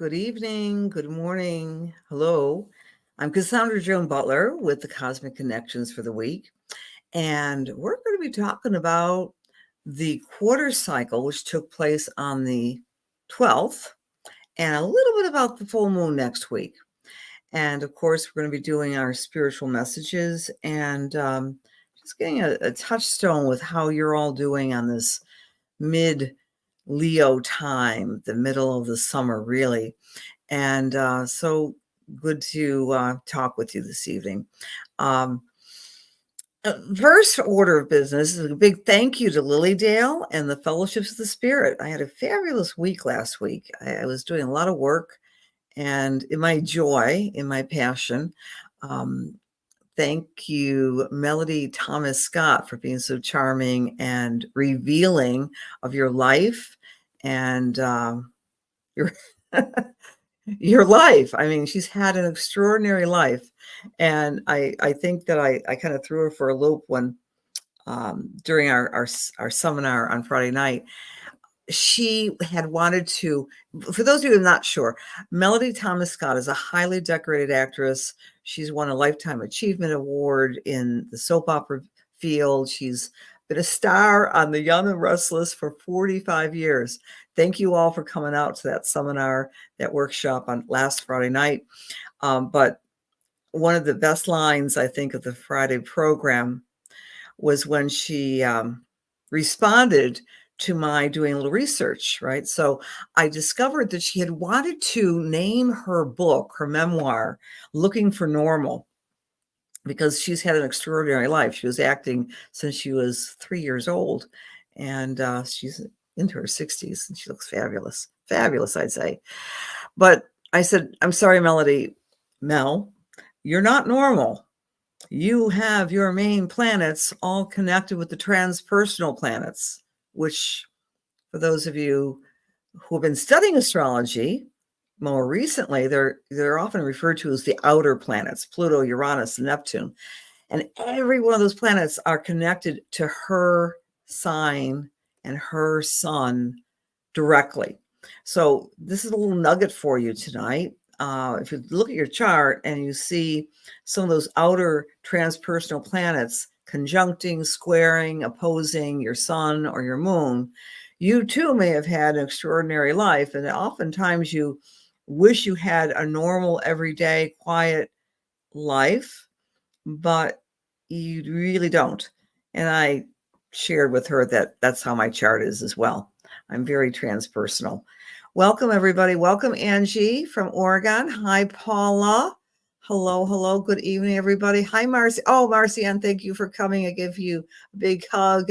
Good evening, good morning, hello. I'm Cassandra Joan Butler with the Cosmic Connections for the week, and we're going to be talking about the quarter cycle, which took place on the 12th, and a little bit about the full moon next week. And of course, we're going to be doing our spiritual messages and just getting a touchstone with how you're all doing on this mid Leo time, the middle of the summer, really. And so good to talk with you this evening. First order of business is a big thank you to Lilydale and the Fellowships of the Spirit. I had a fabulous week last week. I was doing a lot of work, and in my joy, in my passion, thank you, Melody Thomas Scott, for being so charming and revealing of your life and your your life. I mean, she's had an extraordinary life. And I think that I kind of threw her for a loop when during our seminar on Friday night. She had wanted to, for those of you who are not sure, Melody Thomas Scott is a highly decorated actress. She's won a Lifetime Achievement Award in the soap opera field. She's been a star on The Young and Restless for 45 years. Thank you all for coming out to that seminar, that workshop on last Friday night. But one of the best lines, I think, of the Friday program was when she responded to my doing a little research, right? So I discovered that she had wanted to name her book, her memoir, Looking for Normal, because she's had an extraordinary life. She was acting since she was 3 years old, and she's into her 60s, and she looks fabulous. Fabulous, I'd say. But I said, I'm sorry, Melody. Mel, you're not normal. You have your main planets all connected with the transpersonal planets, which, for those of you who have been studying astrology more recently, they're often referred to as the outer planets, Pluto, Uranus, and Neptune. And every one of those planets are connected to her sign and her sun directly. So this is a little nugget for you tonight. If you look at your chart and you see some of those outer transpersonal planets conjuncting, squaring, opposing your sun or your moon, you too may have had an extraordinary life. And oftentimes you wish you had a normal, everyday, quiet life, but you really don't. And I shared with her that that's how my chart is as well. I'm very transpersonal. Welcome, everybody. Welcome, Angie from Oregon. Hi, Paula. Hello, hello. Good evening, everybody. Hi, Marcy. Oh, Marcy, and thank you for coming. I give you a big hug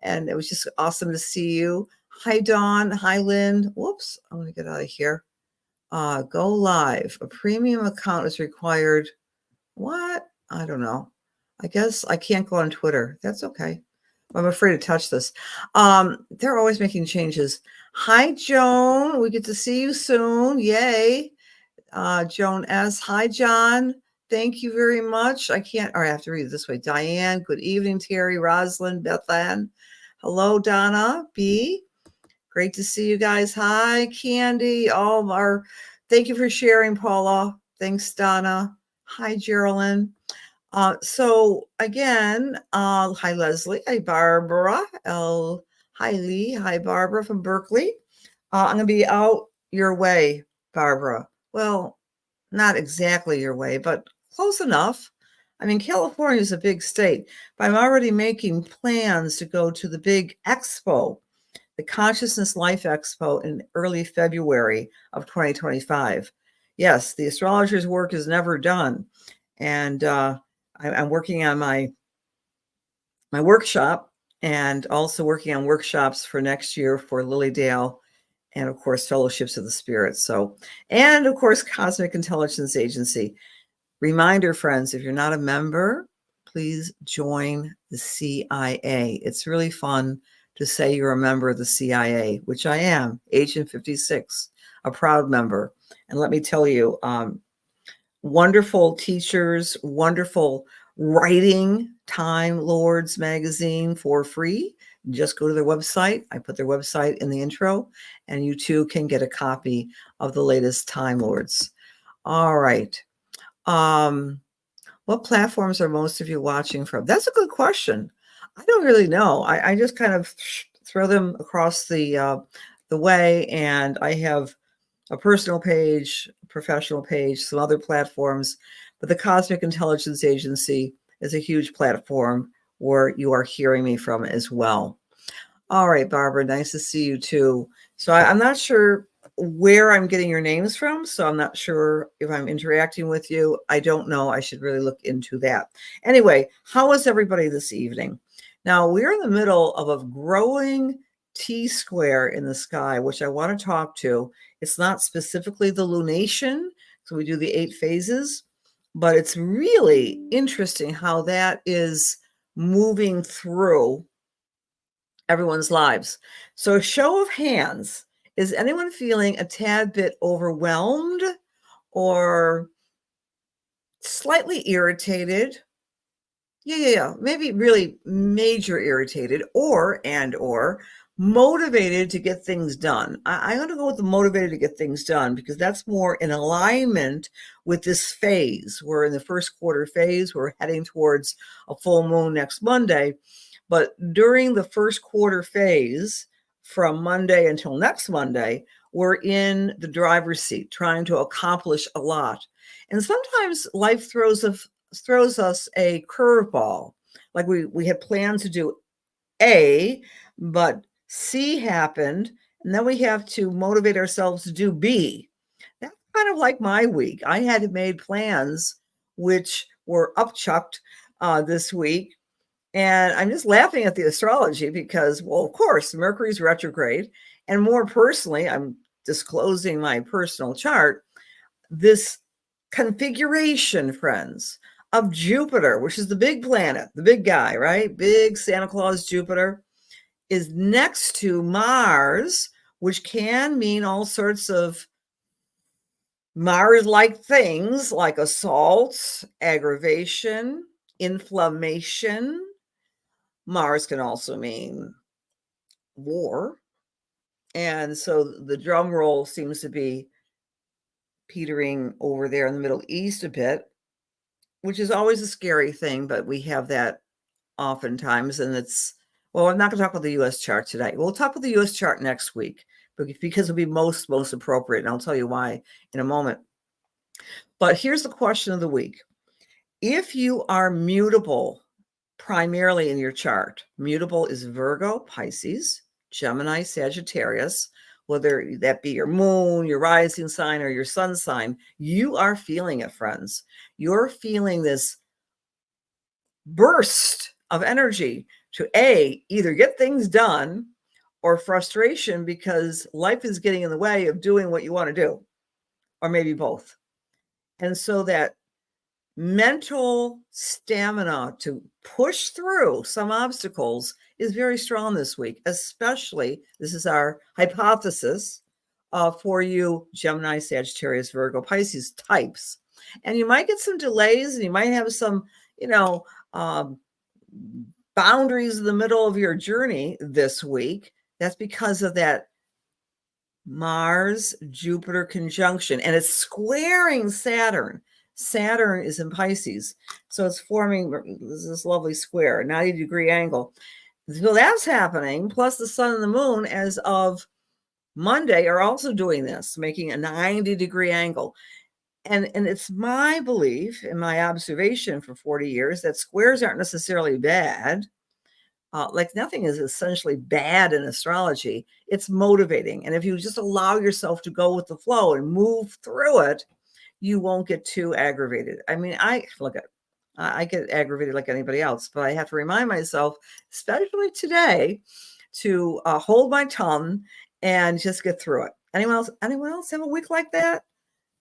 and it was just awesome to see you. Hi, Dawn. Hi, Lynn. Whoops, I'm going to get out of here. Go live. A premium account is required. What? I don't know. I guess I can't go on Twitter. That's okay. I'm afraid to touch this. They're always making changes. Hi, Joan. We get to see you soon. Yay. Joan S. Hi, John. Thank you very much. I have to read it this way. Diane, good evening. Terry, Rosalind, Bethlehem. Hello, Donna B. Great to see you guys. Hi, Candy. Thank you for sharing, Paula. Thanks, Donna. Hi, Geraldine. So again, hi, Leslie. Hi, Barbara. Hi, Lee. Hi, Barbara from Berkeley. I'm going to be out your way, Barbara. Well, not exactly your way, but close enough. I mean, California is a big state, but I'm already making plans to go to the big expo, the Consciousness Life Expo, in early February of 2025. Yes, the astrologer's work is never done. And I'm working on my workshop, and also working on workshops for next year for Lilydale, and of course, Fellowships of the Spirit. So, and of course, Cosmic Intelligence Agency. Reminder, friends, if you're not a member, please join the CIA. It's really fun to say you're a member of the CIA, which I am, Agent 56, a proud member. And let me tell you, wonderful teachers, wonderful writing, Time Lords magazine for free. just go to their website. I put their website in the intro, and you too can get a copy of the latest Time Lords. All right. What platforms are most of you watching from? That's a good question. I don't really know. I just kind of throw them across the way, and I have a personal page, a professional page, some other platforms, but the Cosmic Intelligence Agency is a huge platform where you are hearing me from as well. All right, Barbara, nice to see you too. So I'm not sure where I'm getting your names from, so I'm not sure if I'm interacting with you. I don't know. I should really look into that. Anyway, how is everybody this evening? Now, we're in the middle of a growing Tsquare in the sky, which I want to talk to. It's not specifically the lunation, so we do the 8 phases, but it's really interesting how that is moving through everyone's lives. So, a show of hands, is anyone feeling a tad bit overwhelmed or slightly irritated? Yeah. Maybe really major irritated or motivated to get things done. I'm going to go with the motivated to get things done because that's more in alignment with this phase. We're in the first quarter phase. We're heading towards a full moon next Monday. But during the first quarter phase, from Monday until next Monday, we're in the driver's seat trying to accomplish a lot. And sometimes life throws us a curveball. Like we had planned to do A, but C happened, and then we have to motivate ourselves to do B. That's kind of like my week. I had made plans which were upchucked this week. And I'm just laughing at the astrology because, well, of course, Mercury's retrograde. And more personally, I'm disclosing my personal chart. This configuration, friends, of Jupiter, which is the big planet, the big guy, right? Big Santa Claus Jupiter, is next to Mars, which can mean all sorts of Mars-like things like assaults, aggravation, inflammation. Mars can also mean war. And so the drum roll seems to be petering over there in the Middle East a bit, which is always a scary thing, but we have that oftentimes. And well, I'm not going to talk about the U.S. chart today. We'll talk about the U.S. chart next week because it'll be most appropriate. And I'll tell you why in a moment. But here's the question of the week. If you are mutable, primarily in your chart, mutable is Virgo, Pisces, Gemini, Sagittarius, whether that be your moon, your rising sign, or your sun sign, you are feeling it, friends. You're feeling this burst of energy to either get things done or frustration because life is getting in the way of doing what you want to do, or maybe both. And so that mental stamina to push through some obstacles is very strong this week, especially, this is our hypothesis for you Gemini, Sagittarius, Virgo, Pisces types. And you might get some delays and you might have some, boundaries in the middle of your journey this week. That's because of that Mars-Jupiter conjunction, and it's squaring Saturn. Saturn is in Pisces, so it's forming this lovely square, a 90-degree angle. So that's happening, plus the sun and the moon as of Monday are also doing this, making a 90-degree angle. And it's my belief and my observation for 40 years that squares aren't necessarily bad. Like nothing is essentially bad in astrology. It's motivating. And if you just allow yourself to go with the flow and move through it, you won't get too aggravated. I mean, I get aggravated like anybody else, but I have to remind myself, especially today, to hold my tongue and just get through it. Anyone else have a week like that?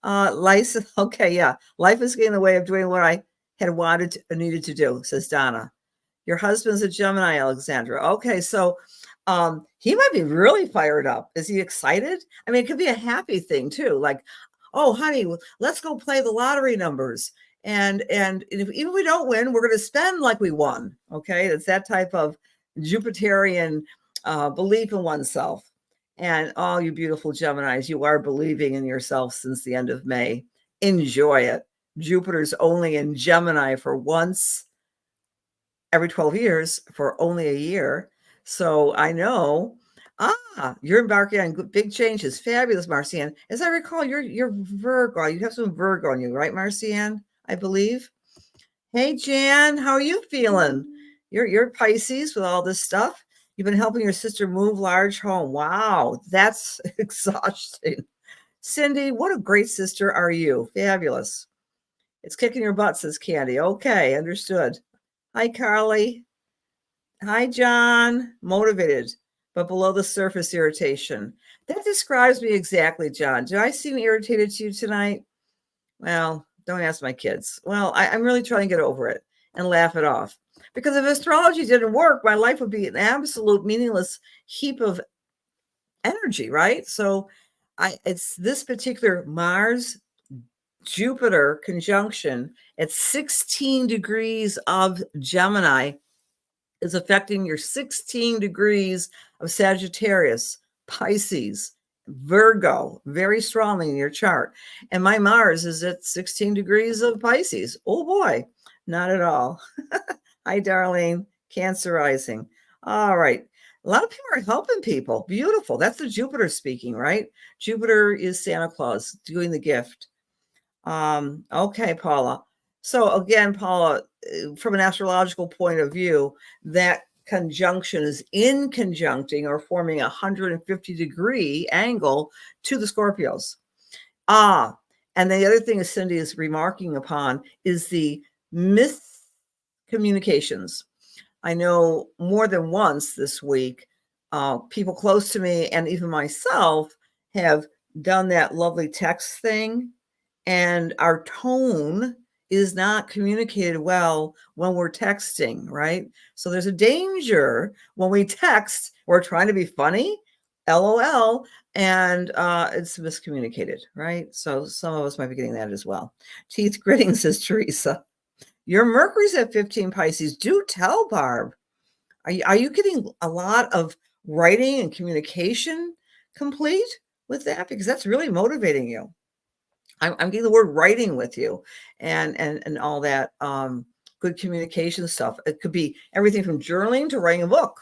Life, okay, yeah. Life is getting in the way of doing what I had needed to do, says Donna. Your husband's a Gemini, Alexandra. Okay, so he might be really fired up. Is he excited? I mean, it could be a happy thing too. Like, oh, honey, let's go play the lottery numbers. And if, even if we don't win, we're going to spend like we won. Okay, it's that type of Jupiterian belief in oneself. And all you beautiful Geminis, you are believing in yourself since the end of May. Enjoy it. Jupiter's only in Gemini for once every 12 years for only a year. So I know, you're embarking on big changes. Fabulous, Marcianne. As I recall, you're Virgo. You have some Virgo on you, right, Marcianne? I believe. Hey, Jan, how are you feeling? You're Pisces with all this stuff. You've been helping your sister move large home. Wow, that's exhausting. Cindy, what a great sister are you? Fabulous. It's kicking your butt, says Candy. Okay, understood. Hi, Carly. Hi, John. Motivated, but below the surface irritation. That describes me exactly, John. Do I seem irritated to you tonight? Well, don't ask my kids. Well, I'm really trying to get over it and laugh it off. Because if astrology didn't work, my life would be an absolute meaningless heap of energy, right? So it's this particular Mars Jupiter conjunction at 16 degrees of Gemini is affecting your 16 degrees of Sagittarius, Pisces, Virgo, very strongly in your chart. And my Mars is at 16 degrees of Pisces. Oh boy, not at all. Hi, Darlene, Cancer rising. All right. A lot of people are helping people. Beautiful. That's the Jupiter speaking, right? Jupiter is Santa Claus doing the gift. Okay, Paula. So again, Paula, from an astrological point of view, that conjunction is in conjuncting or forming a 150-degree angle to the Scorpios. And the other thing Cindy is remarking upon is the miscommunications. I know more than once this week, people close to me and even myself have done that lovely text thing, and our tone is not communicated well when we're texting, right? So there's a danger when we text, we're trying to be funny, LOL, and it's miscommunicated, right? So some of us might be getting that as well. Teeth gritting, says Teresa. Your Mercury's at 15 Pisces. Do tell, Barb. Are you getting a lot of writing and communication complete with that? Because that's really motivating you. I'm getting the word writing with you and all that good communication stuff. It could be everything from journaling to writing a book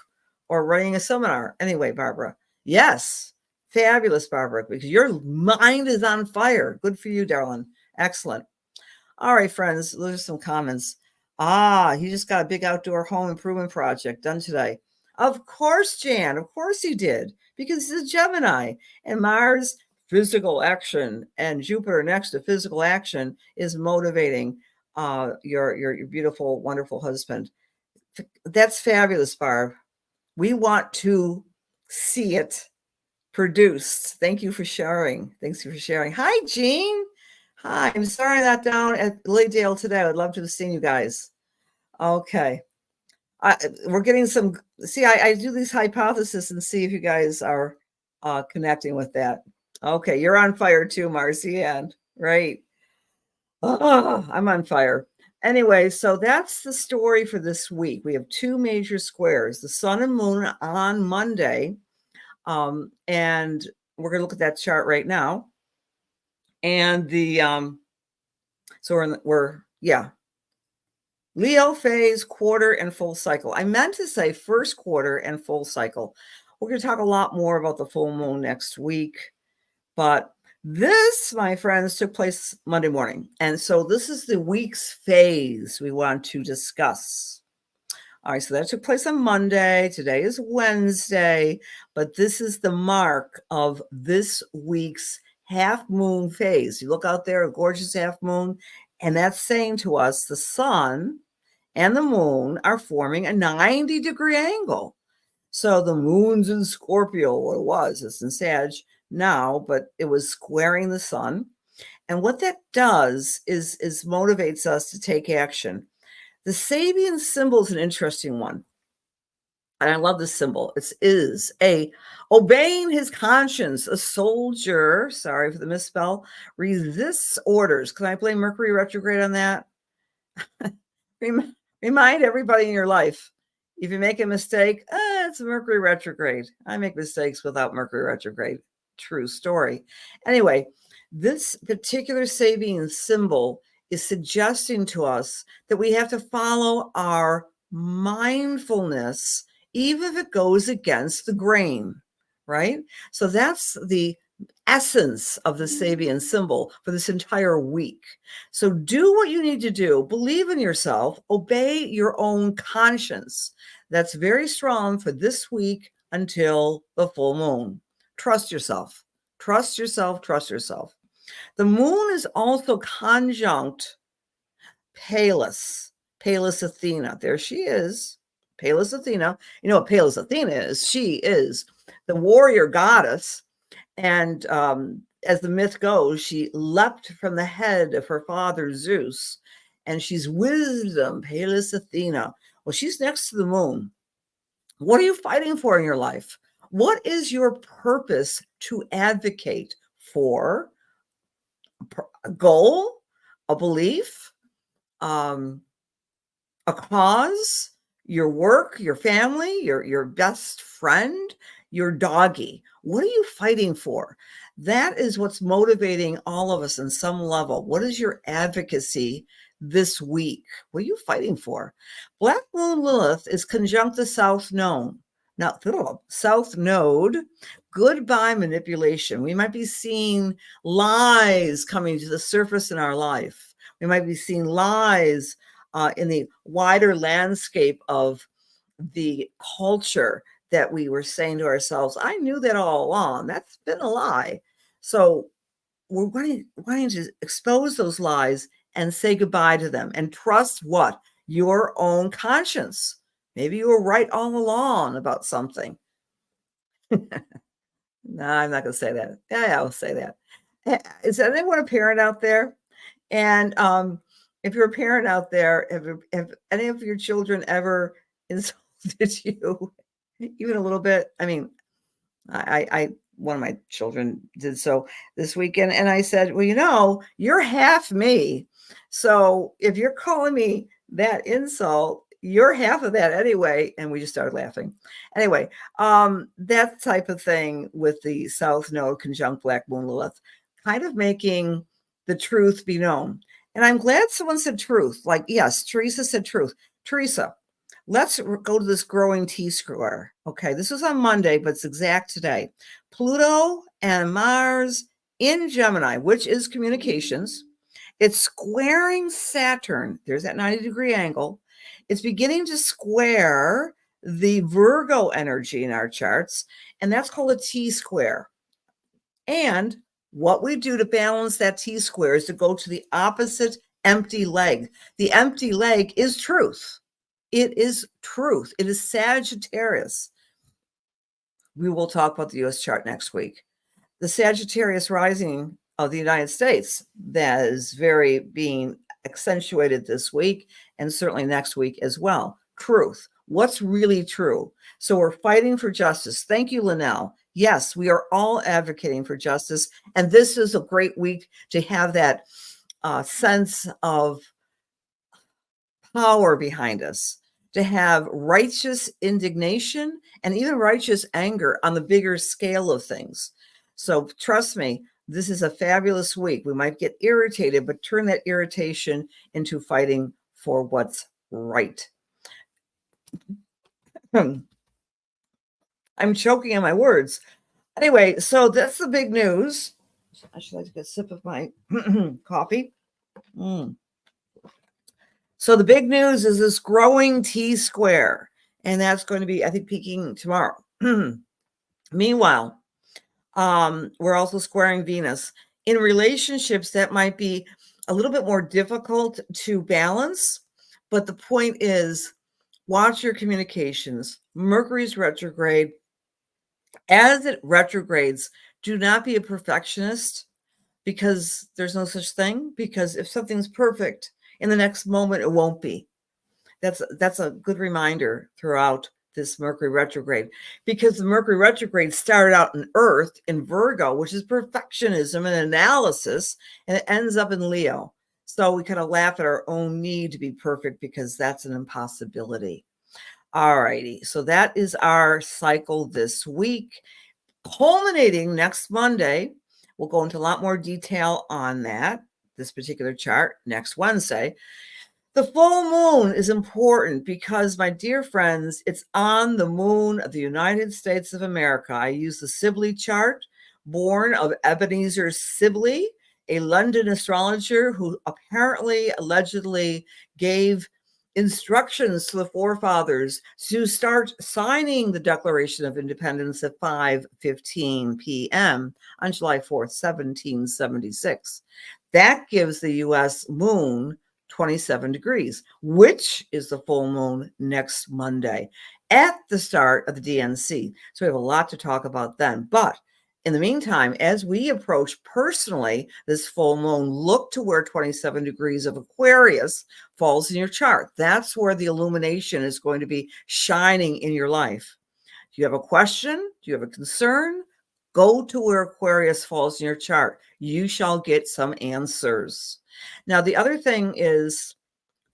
or writing a seminar. Anyway, Barbara, yes, fabulous, Barbara, because your mind is on fire. Good for you, darling. Excellent. All right, friends, those are some comments. He just got a big outdoor home improvement project done today. Of course, Jan, of course he did, because he's a Gemini and Mars physical action and Jupiter next to physical action is motivating your beautiful, wonderful husband. That's fabulous, Barb. We want to see it produced. Thank you for sharing. Thanks for sharing. Hi, Jean. Hi, I'm sorry I'm not down at Lilydale today. I'd love to have seen you guys. Okay. We're getting some, see, I do these hypotheses and see if you guys are connecting with that. Okay, you're on fire too, Marcianne. Right. I'm on fire. Anyway, so that's the story for this week. We have two major squares, the sun and moon on Monday. And we're going to look at that chart right now. And the, so we're Leo phase, quarter, and full cycle. I meant to say first quarter and full cycle. We're going to talk a lot more about the full moon next week. But this, my friends, took place Monday morning. And so this is the week's phase we want to discuss. All right, so that took place on Monday. Today is Wednesday. But this is the mark of this week's half moon phase. You look out there, a gorgeous half moon. And that's saying to us the sun and the moon are forming a 90-degree angle. So the moon's in Scorpio, or it was, it's in Sag now, but it was squaring the sun. And what that does is motivates us to take action. The Sabian symbol is an interesting one. And I love this symbol. It is a obeying his conscience. A soldier, sorry for the misspell, resists orders. Can I blame Mercury retrograde on that? Remind everybody in your life, If you make a mistake, it's Mercury retrograde. I make mistakes without Mercury retrograde. True story. Anyway, this particular Sabian symbol is suggesting to us that we have to follow our mindfulness, even if it goes against the grain, right? So that's the essence of the Sabian symbol for this entire week. So do what you need to do. Believe in yourself. Obey your own conscience. That's very strong for this week until the full moon. Trust yourself. Trust yourself. Trust yourself. The moon is also conjunct Pallas, Pallas Athena. There she is, Pallas Athena. You know what Pallas Athena is? She is the warrior goddess. And as the myth goes, she leapt from the head of her father Zeus, and she's wisdom, Pallas Athena. Well, she's next to the moon. What are you fighting for in your life? What is your purpose to advocate for? A goal, a belief, a cause, your work, your family, your best friend, your doggy. What are you fighting for? That is what's motivating all of us in some level. What is your advocacy this week? What are you fighting for? Black Moon Lilith is conjunct the South Node. Now, South Node, goodbye manipulation. We might be seeing lies coming to the surface in our life. We might be seeing lies in the wider landscape of the culture that we were saying to ourselves, I knew that all along. That's been a lie. So we're wanting to expose those lies and say goodbye to them and trust what? Your own conscience. Maybe you were right all along about something. No, I'm not going to say that. Yeah, I'll say that. Is anyone a parent out there? And if you're a parent out there, have any of your children ever insulted you, even a little bit? I mean, I one of my children did so this weekend, and I said, well, you know, you're half me. So if you're calling me that insult, you're half of that anyway. And we just started laughing. Anyway, that type of thing with the South Node conjunct Black Moon Lilith, kind of making the truth be known. And I'm glad someone said truth. Like, yes, Teresa said truth. Teresa, let's go to this growing Tsquare. Okay, this was on Monday, but it's exact today. Pluto and Mars in Gemini, which is communications. It's squaring Saturn. There's that 90-degree angle. It's beginning to square the Virgo energy in our charts, and that's called a T-square. And what we do to balance that T-square is to go to the opposite empty leg. The empty leg is truth. It is truth. It is Sagittarius. We will talk about the U.S. chart next week. The Sagittarius rising of the United States, that is very being accentuated this week and certainly next week as well. Truth. What's really true? So we're fighting for justice. Thank you, Linnell. Yes, we are all advocating for justice. And this is a great week to have that sense of power behind us, to have righteous indignation and even righteous anger on the bigger scale of things. So trust me, this is a fabulous week. We might get irritated, but turn that irritation into fighting for what's right. I'm choking on my words. Anyway, so that's the big news. I should like to get a sip of my coffee. So the big news is this growing T-square, and that's going to be, I think, peaking tomorrow. Meanwhile, we're also squaring Venus. In relationships, that might be a little bit more difficult to balance, but the point is, watch your communications. Mercury's retrograde. As it retrogrades, do not be a perfectionist, because there's no such thing, because if something's perfect, in the next moment, it won't be. That's a good reminder throughout this Mercury retrograde, because the Mercury retrograde started out in Earth in Virgo, which is perfectionism and analysis, and it ends up in Leo. So we kind of laugh at our own need to be perfect, because that's an impossibility. All righty. So that is our cycle this week, culminating next Monday. We'll go into a lot more detail on that, this particular chart, next Wednesday. The full moon is important because, my dear friends, it's on the moon of the United States of America. I use the Sibley chart, born of Ebenezer Sibley, a London astrologer who apparently, allegedly gave instructions to the forefathers to start signing the Declaration of Independence at 5:15 p.m. on July 4th, 1776. That gives the U.S. moon 27 degrees, which is the full moon next Monday at the start of the DNC. So we have a lot to talk about then. But in the meantime, as we approach personally this full moon, look to where 27 degrees of Aquarius falls in your chart. That's where the illumination is going to be shining in your life. Do you have a question? Do you have a concern? Go to where Aquarius falls in your chart. You shall get some answers. Now, the other thing is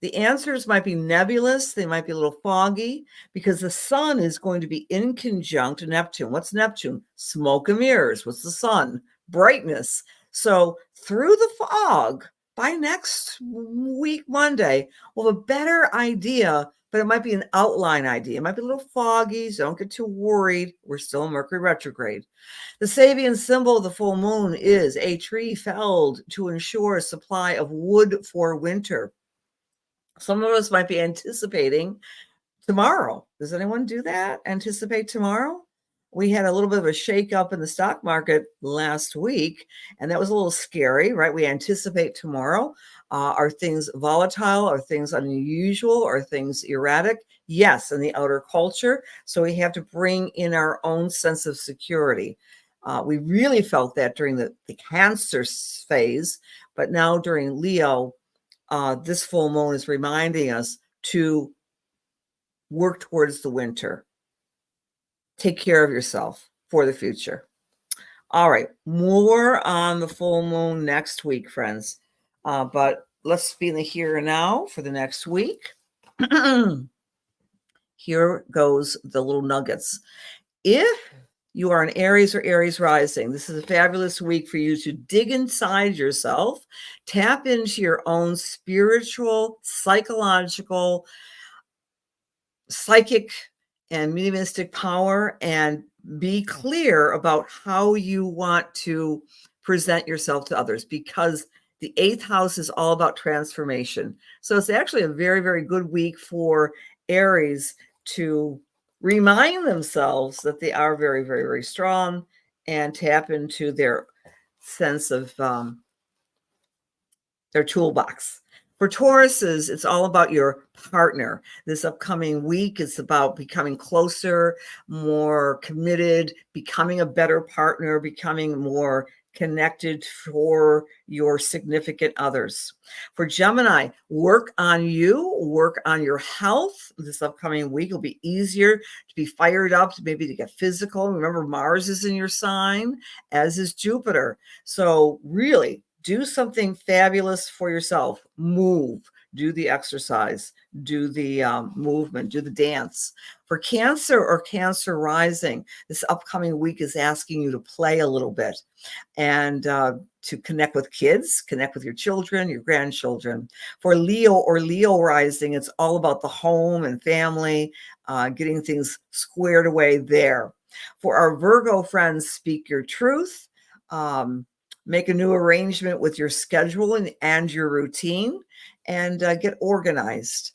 the answers might be nebulous. They might be a little foggy because the sun is going to be in conjunct Neptune. What's Neptune? Smoke and mirrors. What's the sun? Brightness. So through the fog, by next week, Monday, we'll have a better idea, but it might be an outline idea. It might be a little foggy, so don't get too worried. We're still in Mercury retrograde. The Sabian symbol of the full moon is a tree felled to ensure a supply of wood for winter. Some of us might be anticipating tomorrow. Does anyone do that? Anticipate tomorrow? We had a little bit of a shakeup in the stock market last week, and that was a little scary, right? We anticipate tomorrow. Are things volatile? Are things unusual? Are things erratic? Yes, in the outer culture. So we have to bring in our own sense of security. We really felt that during the Cancer phase, but now during Leo, this full moon is reminding us to work towards the winter. Take care of yourself for the future. All right, more on the full moon next week, friends. But let's be in the here and now for the next week. Here goes the little nuggets. If you are an Aries or Aries rising, this is a fabulous week for you to dig inside yourself, tap into your own spiritual, psychological, psychic, and mediumistic power, and be clear about how you want to present yourself to others, because the 8th house is all about transformation. So it's actually a very, very good week for Aries to remind themselves that they are very, very, very strong and tap into their sense of their toolbox. For Tauruses, it's all about your partner. This upcoming week is about becoming closer, more committed, becoming a better partner, becoming more connected for your significant others. For Gemini, work on you, work on your health. This upcoming week will be easier to be fired up, maybe to get physical. Remember, Mars is in your sign, as is Jupiter. So really, do something fabulous for yourself. Move, do the exercise, do the movement, do the dance. For Cancer or Cancer rising, this upcoming week is asking you to play a little bit and to connect with kids, connect with your children, your grandchildren. For Leo or Leo rising, it's all about the home and family, getting things squared away there. For our Virgo friends, speak your truth. Make a new arrangement with your schedule and your routine, and get organized.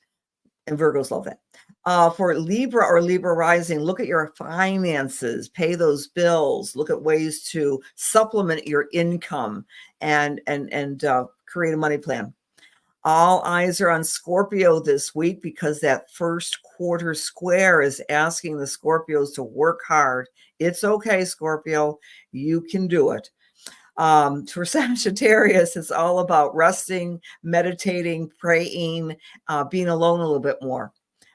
And Virgos love that. For Libra or Libra rising, look at your finances, pay those bills, look at ways to supplement your income and create a money plan. All eyes are on Scorpio this week because that first quarter square is asking the Scorpios to work hard. It's okay, Scorpio. You can do it. For Sagittarius, it's all about resting, meditating, praying, being alone a little bit more.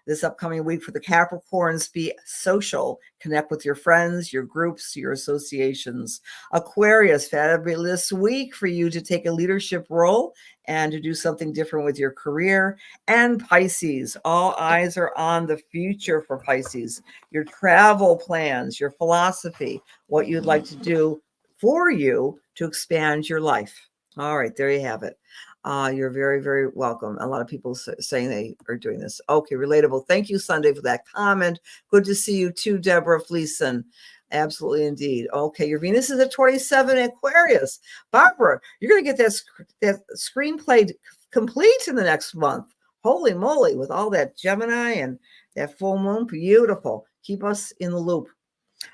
this upcoming week for the Capricorns. Be social, connect with your friends, your groups, your associations. Aquarius, fabulous week for you to take a leadership role and to do something different with your career. And Pisces, all eyes are on the future for Pisces, your travel plans, your philosophy, what you'd like to do for you to expand your life. All right, there you have it. You're very, very welcome. A lot of people saying they are doing this. Okay, relatable. Thank you, Sunday, for that comment. Good to see you too, Deborah Fleeson. Absolutely, indeed. Okay, your Venus is at 27 Aquarius. Barbara, you're going to get that screenplay complete in the next month. Holy moly, with all that Gemini and that full moon. Beautiful. Keep us in the loop.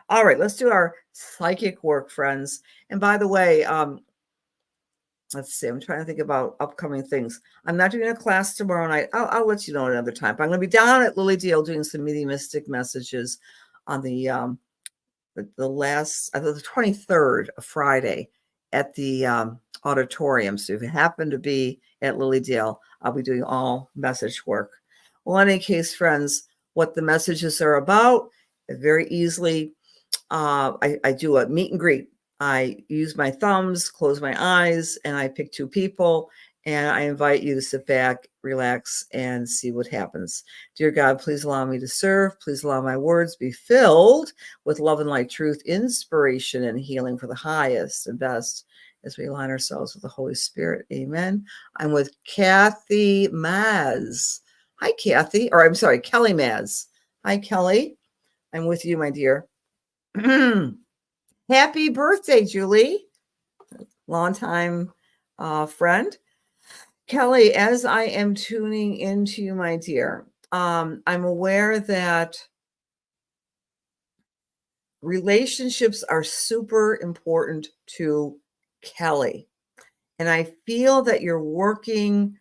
All right, let's do our psychic work, friends. And by the way, let's see, I'm trying to think about upcoming things. I'm not doing a class tomorrow night. I'll let you know another time. But I'm going to be down at Lily Dale doing some mediumistic messages on the last, the 23rd, Friday, at the auditorium. So if you happen to be at Lily Dale, I'll be doing all message work. Well, in any case, friends, what the messages are about, very easily, I do a meet and greet. I use my thumbs, close my eyes, and I pick two people, and I invite you to sit back, relax, and see what happens. Dear God, please allow me to serve. Please allow my words be filled with love and light, truth, inspiration, and healing for the highest and best as we align ourselves with the Holy Spirit. Amen. I'm with Kathy Maz. Hi, Kathy. Or I'm sorry, Kelly Maz. Hi, Kelly. I'm with you, my dear. Happy birthday, Julie. Longtime friend. Kelly, as I am tuning into you, my dear, I'm aware that relationships are super important to Kelly. And I feel that you're working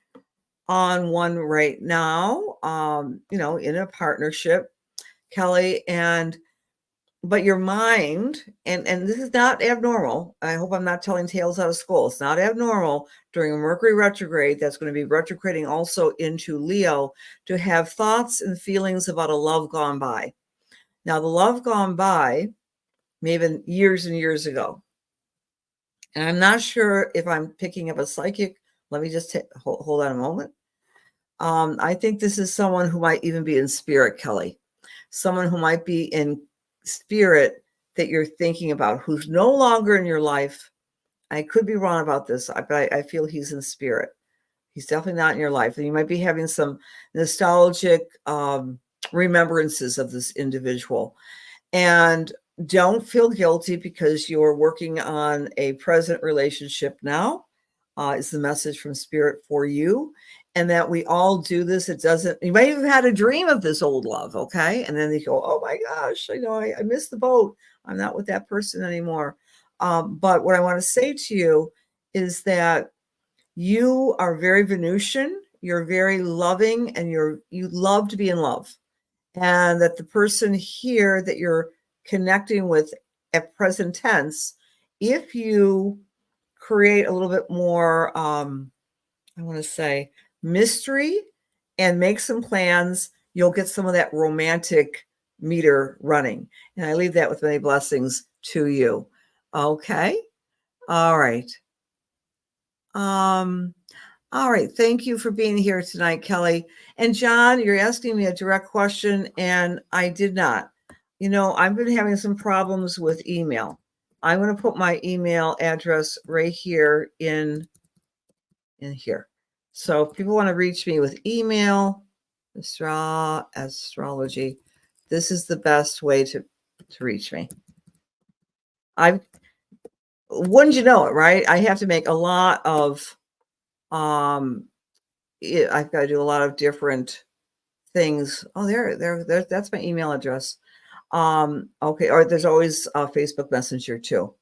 on one right now, in a partnership, Kelly, but your mind, and this is not abnormal. I hope I'm not telling tales out of school. It's not abnormal during a Mercury retrograde that's going to be retrograding also into Leo to have thoughts and feelings about a love gone by. Now, the love gone by may have been years and years ago. And I'm not sure if I'm picking up a psychic. Let me just hold on a moment. I think this is someone who might even be in spirit, Kelly. Someone who might be in spirit that you're thinking about, who's no longer in your life. I could be wrong about this, but I feel he's in spirit. He's definitely not in your life. And you might be having some nostalgic remembrances of this individual. And don't feel guilty because you're working on a present relationship now, is the message from spirit for you. And that we all do this. It doesn't, you might have had a dream of this old love, okay? And then they go, oh my gosh, I missed the boat. I'm not with that person anymore. But what I want to say to you is that you are very Venusian, you're very loving, and you love to be in love. And that the person here that you're connecting with at present tense, if you create a little bit more, I want to say, mystery and make some plans, you'll get some of that romantic meter running. And I leave that with many blessings to you. Okay. All right. All right. Thank you for being here tonight, Kelly. And John, you're asking me a direct question, and I did not. I've been having some problems with email. I'm going to put my email address right here in here. So if people want to reach me with email, astrology, this is the best way to reach me. Wouldn't you know it, right? I have to make a lot of, I've got to do a lot of different things. Oh, there, that's my email address. Okay. Or there's always a Facebook Messenger too.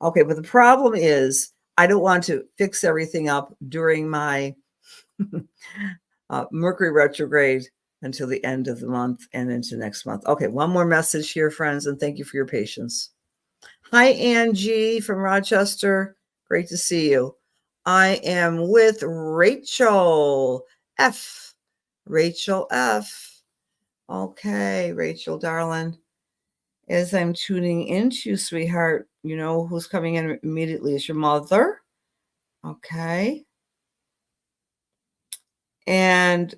Okay. But the problem is I don't want to fix everything up during my Mercury retrograde until the end of the month and into next month. Okay, one more message here, friends, and thank you for your patience. Hi, Angie from Rochester. Great to see you. I am with Rachel F. Rachel F. Okay, Rachel, darling. As I'm tuning into, sweetheart, you know who's coming in immediately is your mother. Okay. And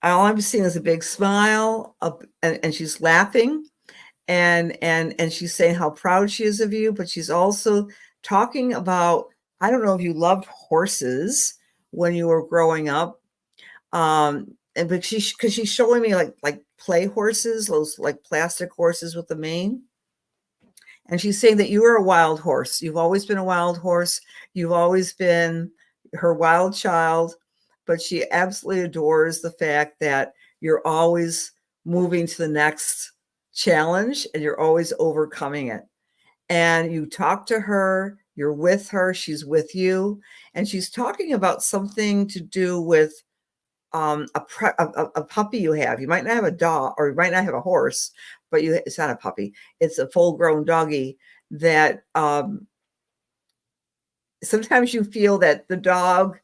all I'm seeing is a big smile up, and she's laughing, and she's saying how proud she is of you, but she's also talking about, I don't know if you loved horses when you were growing up. And but because she's showing me like play horses, those like plastic horses with the mane. And she's saying that you are a wild horse. You've always been a wild horse. You've always been her wild child, but she absolutely adores the fact that you're always moving to the next challenge and you're always overcoming it. And you talk to her, you're with her, she's with you, and she's talking about something to do with a puppy you have. You might not have a dog, or you might not have a horse, but it's not a puppy. It's a full-grown doggy that sometimes you feel that the dog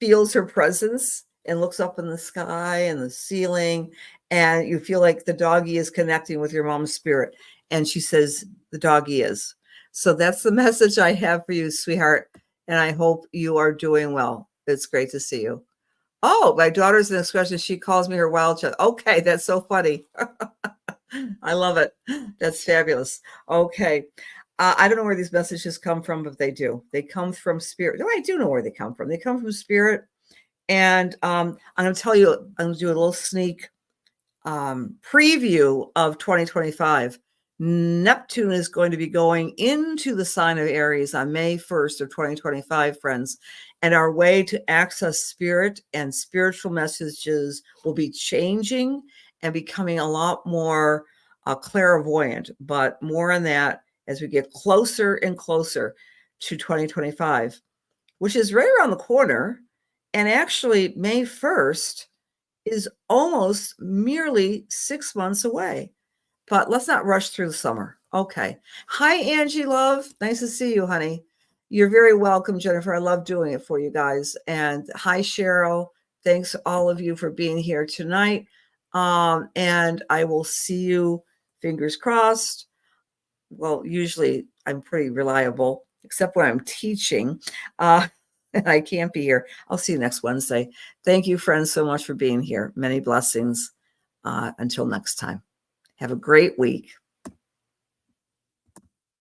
feels her presence and looks up in the sky and the ceiling, and you feel like the doggy is connecting with your mom's spirit. And she says the doggy is. So that's the message I have for you, sweetheart. And I hope you are doing well. It's great to see you. Oh, my daughter's an expression. She calls me her wild child. Okay, that's so funny. I love it. That's fabulous. Okay. I don't know where these messages come from, but they do. They come from spirit. No, I do know where they come from. They come from spirit. And I'm going to tell you, I'm going to do a little sneak preview of 2025. Neptune is going to be going into the sign of Aries on May 1st of 2025, friends. And our way to access spirit and spiritual messages will be changing and becoming a lot more clairvoyant. But more on that as we get closer and closer to 2025, which is right around the corner. And actually, May 1st is almost merely 6 months away. But let's not rush through the summer. Okay. Hi, Angie, love. Nice to see you, honey. You're very welcome, Jennifer. I love doing it for you guys. And hi, Cheryl. Thanks all of you for being here tonight. And I will see you, fingers crossed. Well, usually I'm pretty reliable, except when I'm teaching. And I can't be here. I'll see you next Wednesday. Thank you, friends, so much for being here. Many blessings. Until next time. Have a great week.